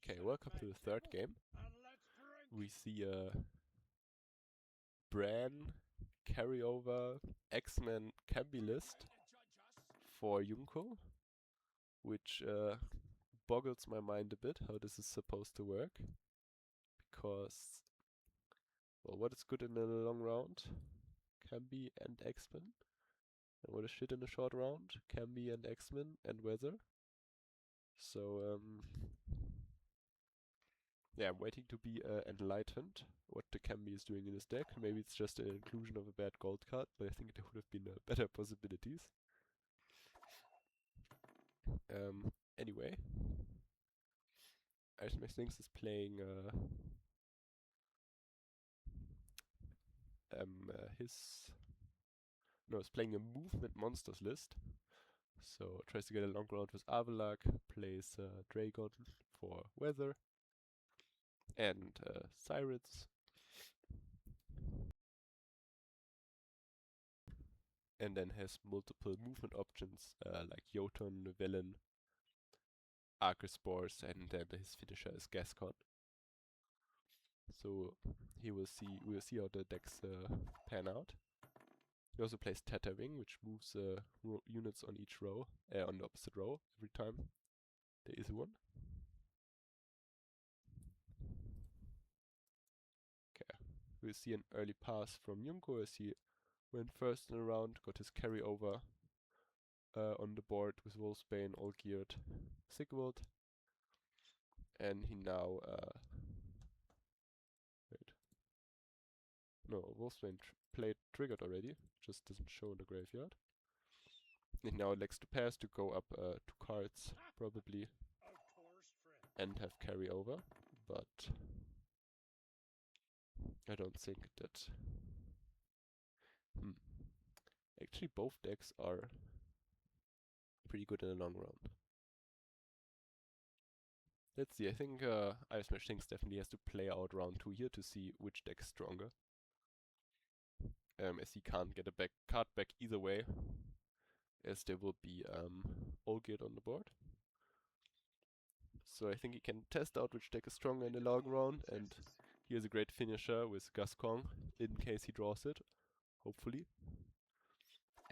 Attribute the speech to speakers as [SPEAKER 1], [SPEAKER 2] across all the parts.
[SPEAKER 1] Okay, welcome to the third game. We see a Bran carryover X-Men Cambi list for Junko, which boggles my mind a bit how this is supposed to work. Because, well, what is good in a long round? Cambi and X-Men. And what is shit in a short round? Cambi and X-Men and Weather. So, yeah, I'm waiting to be enlightened what the Cambi is doing in this deck. Maybe it's just an inclusion of a bad gold card, but I think there would have been better possibilities. Anyway, Ismashthings is playing is playing a movement monsters list. So tries to get a long round with Avalak, plays Dragon for weather, and Sirens. And then has multiple movement options like Jotun, Velen, Archespores, and then his finisher is Gascon. So we'll see how the decks pan out. He also plays Tatterwing, which moves units on each row, on the opposite row every time there is one. Okay, we'll see an early pass from Junko as he went first in a round, got his carryover on the board with Wolfsbane, all geared Sigvald, and he now Wolfsbane played triggered already, just doesn't show in the graveyard. He now elects to pass to go up 2 cards probably and have carryover, but I don't think that. Actually, both decks are pretty good in the long round. Let's see, I think Ismashthings definitely has to play out round 2 here to see which deck is stronger. As he can't get a card back either way, as there will be Olgid on the board. So I think he can test out which deck is stronger in the long round, and he has a great finisher with Gascon in case he draws it, hopefully.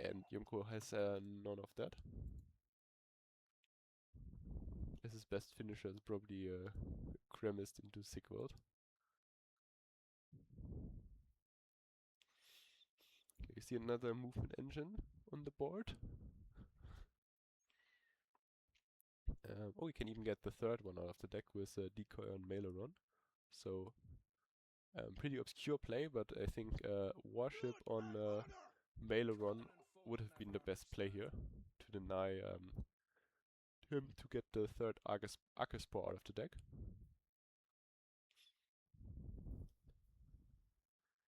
[SPEAKER 1] And Junko has none of that. As his best finisher is probably Cremist into Sigvald. Okay, you see another movement engine on the board. Oh, we can even get the third one out of the deck with Decoy on Maileron. So, pretty obscure play, but I think Warship on Maileron would have been the best play here to deny him to get the third Archespore out of the deck.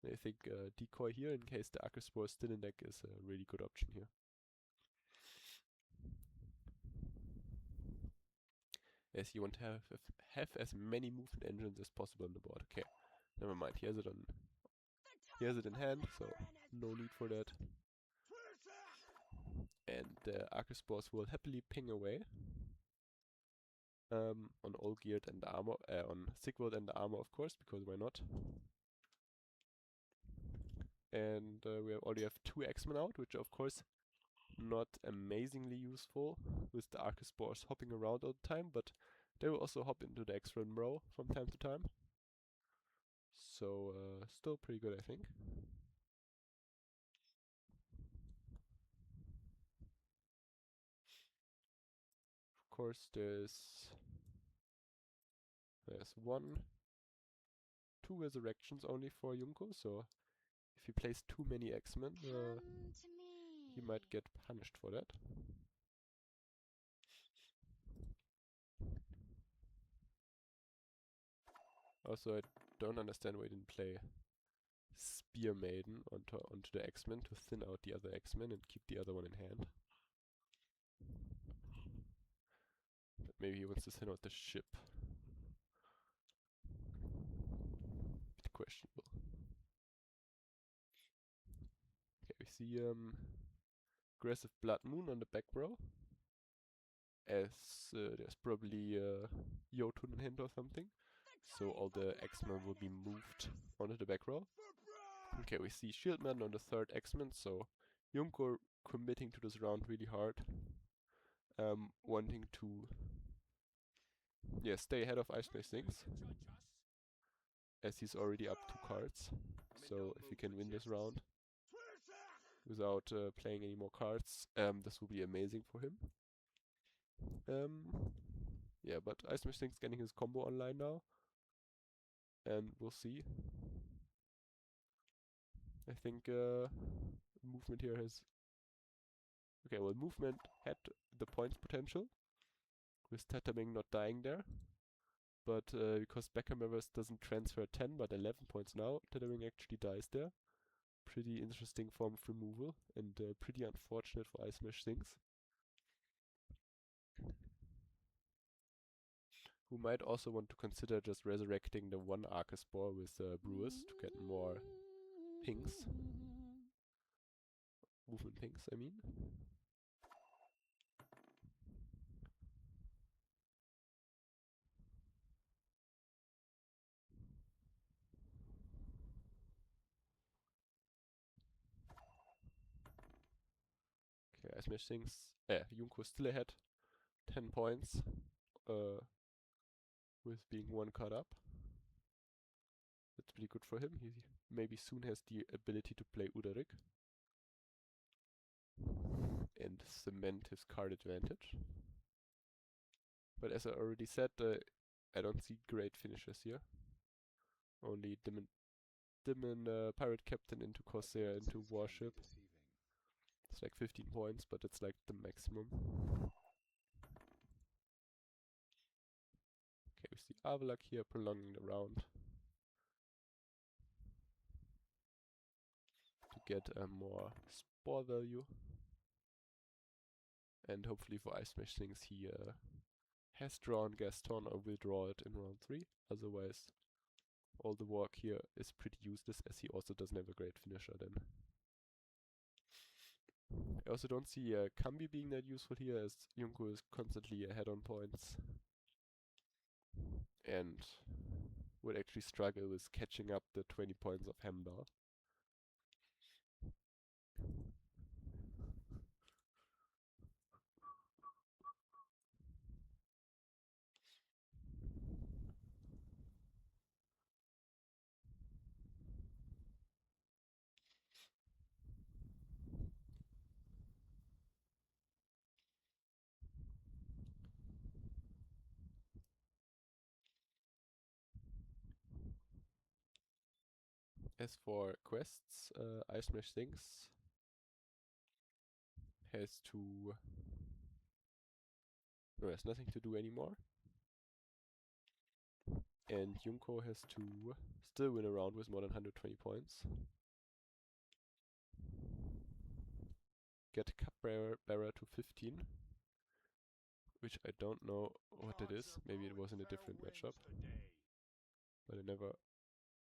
[SPEAKER 1] I think Decoy here, in case the Archespore is still in deck, is a really good option here. As you want to have as many movement engines as possible on the board. Okay, never mind. He has it in hand, so no need for that. And the Archespores will happily ping away on Olgierd and the armor, on Sigvald and the armor, of course, because why not? And we already have 2 X-Men out, which are of course not amazingly useful with the Archespores hopping around all the time, but they will also hop into the X-Men row from time to time. So still pretty good, I think. Of course, there's 2 resurrections only for Junko, so if he plays too many X-Men, he might get punished for that. Also, I don't understand why he didn't play Spear Maiden onto the X-Men to thin out the other X-Men and keep the other one in hand. But maybe he wants to thin out the ship. Bit questionable. Okay, we see aggressive Blood Moon on the back row. as there's probably a Jotun hint or something. So all the X-Men will be moved onto the back row. Okay, we see Shieldman on the third X-Men, so Junko committing to this round really hard. Wanting to stay ahead of Ismashthings, as he's already up 2 cards. So if he can win this round without playing any more cards, this will be amazing for him. Yeah, but Ismashthings getting his combo online now, and we'll see. I think movement here has... Okay, well, movement had the points potential, with Tataming not dying there. But because Beckham doesn't transfer 10 but 11 points now, Tataming actually dies there. Pretty interesting form of removal, and pretty unfortunate for Ismashthings, who might also want to consider just resurrecting the one Arcaspore with Brewers to get more pings. Movement pings, I mean. Okay, Ismashthings. Junko still ahead. 10 points. With being 1 card up. That's pretty good for him. He maybe soon has the ability to play Udarik and cement his card advantage. But as I already said, I don't see great finishes here. Only Dimon Pirate Captain into Corsair into Warship. It's like 15 points, but it's like the maximum. Okay, we see Avalak here prolonging the round to get a more spore value. And hopefully for Ismashthings he has drawn Gaston or will draw it in round 3. Otherwise, all the work here is pretty useless, as he also doesn't have a great finisher then. I also don't see Kambi being that useful here, as Junko is constantly ahead on points. And would actually struggle with catching up the 20 points of Hemdall. As for quests, Ismashthings has nothing to do anymore. And Junko has to still win a round with more than 120 points. Get Cupbearer to 15. Which I don't know what it is. Maybe it was in a different matchup. But I never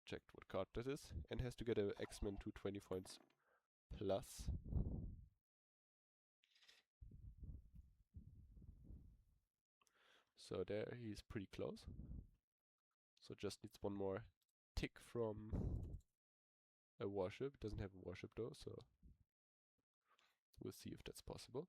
[SPEAKER 1] checked what card that is. And has to get a X-Men to 20 points plus. So there he's pretty close. So just needs one more tick from a warship. Doesn't have a warship though, so we'll see if that's possible.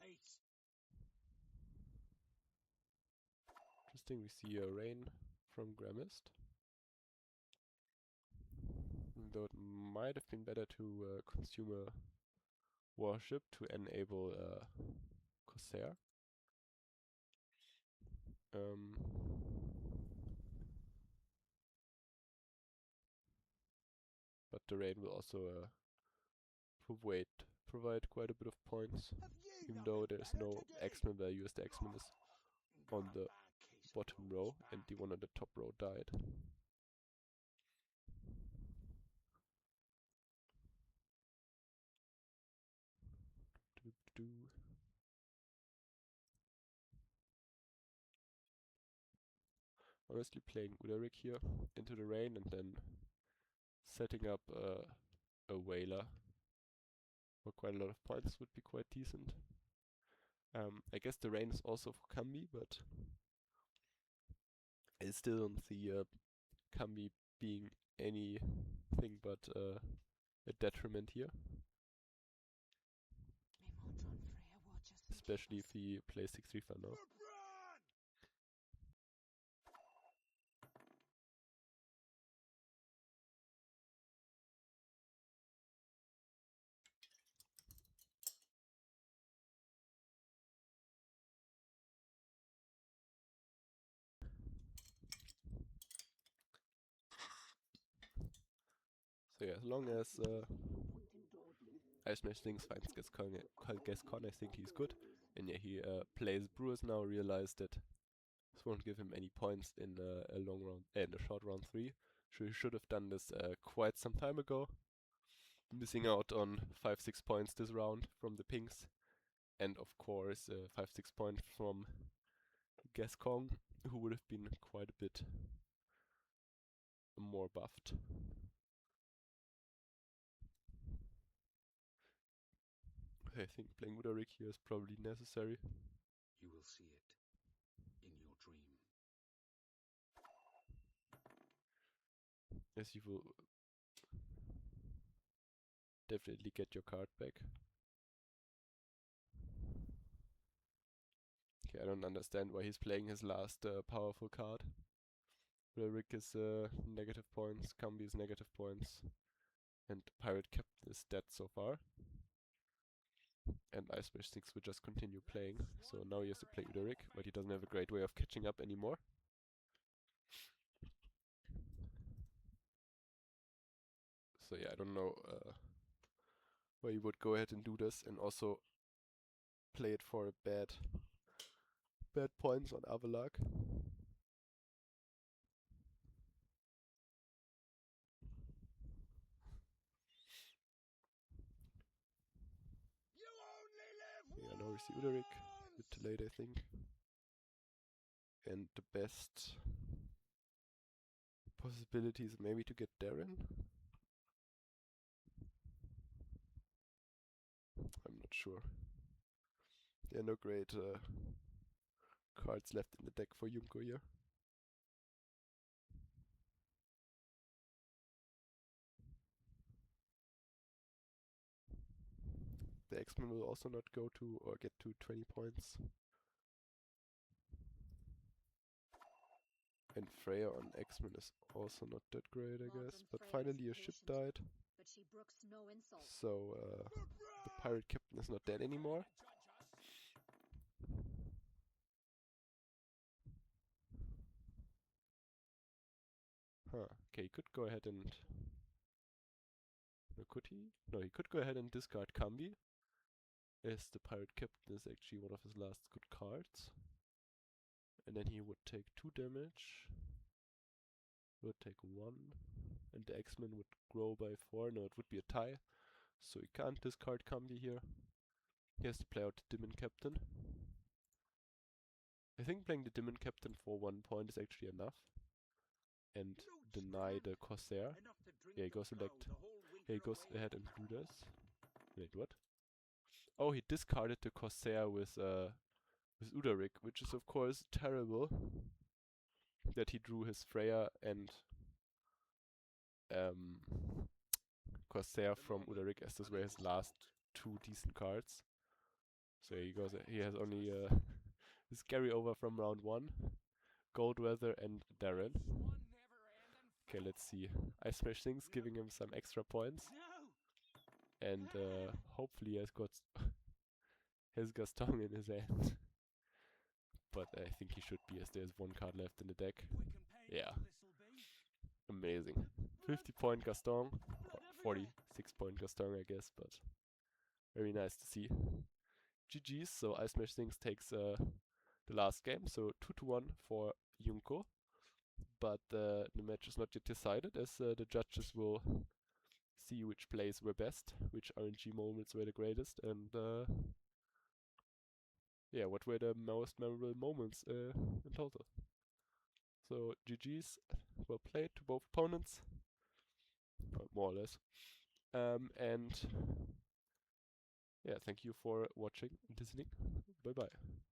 [SPEAKER 2] Pace.
[SPEAKER 1] Interesting, we see a rain from Gramist. Though it might have been better to consume a warship to enable Corsair. But the rain will also provide quite a bit of points, even though there's no X-Men value, as the X-Men is on the bottom row and the one on the top row died. Honestly, playing Udaric here into the rain and then setting up a Whaler for quite a lot of points would be quite decent. I guess the rain is also for Kambi, but I still don't see Kambi being anything but a detriment here. Especially if he plays 6-3 now. So yeah, as long as Ismashthings finds Gascon, I think he's good. And yeah, he plays Brewers now, realized that this won't give him any points in a long round, in a short round 3. So he should have done this quite some time ago. Missing out on 5-6 points this round from the pinks. And of course 5-6 points from Gascon, who would have been quite a bit more buffed. I think playing Udaric here is probably necessary.
[SPEAKER 2] You will see it in your dream.
[SPEAKER 1] As you will definitely get your card back. Okay, I don't understand why he's playing his last powerful card. Udaric is negative points, Kambi is negative points, and Pirate Captain is dead so far. And Ismashthings will just continue playing, so now he has to play Udaric, but he doesn't have a great way of catching up anymore. So yeah, I don't know why he would go ahead and do this, and also play it for a bad points on Avalag. Yeah, now we see Udaric, a bit too late I think. And the best possibility is maybe to get Darren. I'm not sure. There are no great cards left in the deck for Junko here. The X-Men will also not go to or get to 20 points. And Freya on X-Men is also not that great, I guess. But finally a ship died. So the Pirate Captain is not dead anymore. Huh. Okay, he could go ahead and... No, could he? No, he could go ahead and discard Kambi, as the Pirate Captain is actually one of his last good cards. And then he would take 2 damage. Would take 1. And the X-Men would grow by 4. No, it would be a tie. So he can't discard Kambi here. He has to play out the Demon Captain. I think playing the Demon Captain for 1 point is actually enough. And deny the Corsair. Yeah, he goes ahead and do this. Wait, what? Oh, he discarded the Corsair with Udaric, which is of course terrible. That he drew his Freya and Corsair from Udaric, as those were his last 2 decent cards. So he has only his carryover from round 1, Goldweather and Darren. Okay, let's see. Ismashthings giving him some extra points. And hopefully has Gaston in his hand. But I think he should be, as there's 1 card left in the deck. Yeah. Amazing. 50 point Gaston. Or 46 point Gaston, I guess, but Very nice to see. GG's, so Ismashthings takes the last game, so 2-1 for Junko. But the match is not yet decided, as the judges will see which plays were best, which RNG moments were the greatest, and yeah, what were the most memorable moments in total. So GG's, well played to both opponents, more or less. And yeah, thank you for watching and listening. Bye bye.